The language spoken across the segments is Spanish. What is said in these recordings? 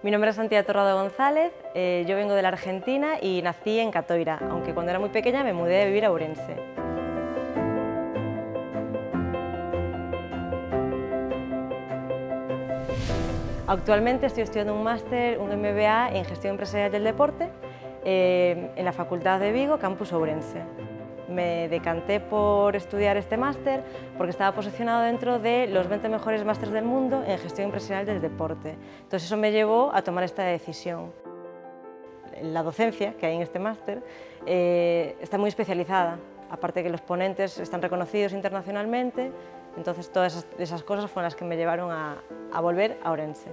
Mi nombre es Santiago Torrado González, yo vengo de la Argentina y nací en Catoira, aunque cuando era muy pequeña me mudé a vivir a Ourense. Actualmente estoy estudiando un máster, un MBA en Gestión Empresarial del Deporte en la Facultad de Vigo, Campus Ourense. Me decanté por estudiar este máster porque estaba posicionado dentro de los 20 mejores másteres del mundo en Gestión Empresarial del Deporte. Entonces eso me llevó a tomar esta decisión. La docencia que hay en este máster está muy especializada, aparte que los ponentes están reconocidos internacionalmente, entonces todas esas cosas fueron las que me llevaron a volver a Ourense.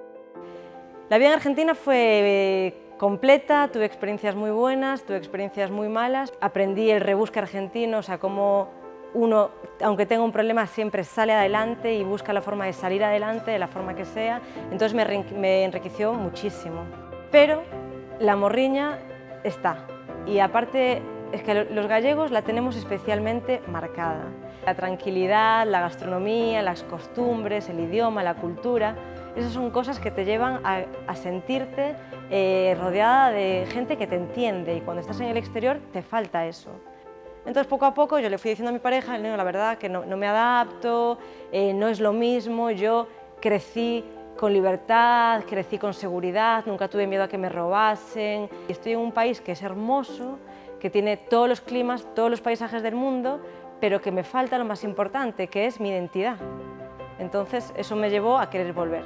La vida en Argentina fue completa, tuve experiencias muy buenas, tuve experiencias muy malas, aprendí el rebusque argentino, o sea, cómo uno, aunque tenga un problema, siempre sale adelante y busca la forma de salir adelante, de la forma que sea, entonces me enriqueció muchísimo. Pero la morriña está, y aparte es que los gallegos la tenemos especialmente marcada. La tranquilidad, la gastronomía, las costumbres, el idioma, la cultura, esas son cosas que te llevan a sentirte rodeada de gente que te entiende, y cuando estás en el exterior te falta eso. Entonces poco a poco yo le fui diciendo a mi pareja, no, la verdad que no me adapto, no es lo mismo, yo crecí con libertad, crecí con seguridad, nunca tuve miedo a que me robasen. Estoy en un país que es hermoso, que tiene todos los climas, todos los paisajes del mundo, pero que me falta lo más importante, que es mi identidad. Entonces eso me llevó a querer volver.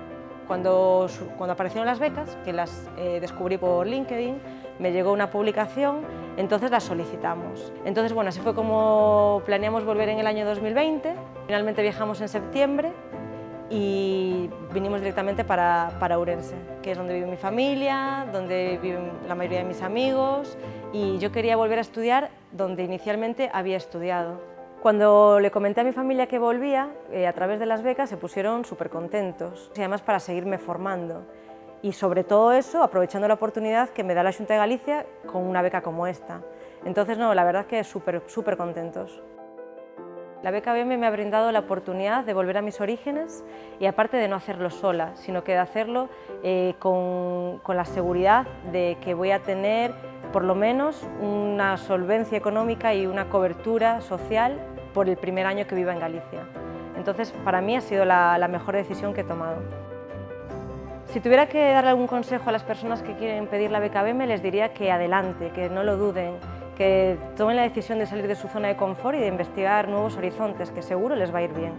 Cuando aparecieron las becas, que las descubrí por LinkedIn, me llegó una publicación, entonces las solicitamos. Entonces, bueno, así fue como planeamos volver en el año 2020. Finalmente viajamos en septiembre y vinimos directamente para Ourense, que es donde vive mi familia, donde viven la mayoría de mis amigos, y yo quería volver a estudiar donde inicialmente había estudiado. Cuando le comenté a mi familia que volvía, a través de las becas se pusieron súper contentos, y además para seguirme formando. Y sobre todo eso, aprovechando la oportunidad que me da la Xunta de Galicia con una beca como esta. Entonces, no, la verdad que súper contentos. La beca BEME me ha brindado la oportunidad de volver a mis orígenes y aparte de no hacerlo sola, sino que de hacerlo con la seguridad de que voy a tener por lo menos una solvencia económica y una cobertura social por el primer año que viva en Galicia. Entonces, para mí ha sido la mejor decisión que he tomado. Si tuviera que darle algún consejo a las personas que quieren pedir la beca BEME, les diría que adelante, que no lo duden, que tomen la decisión de salir de su zona de confort y de investigar nuevos horizontes, que seguro les va a ir bien.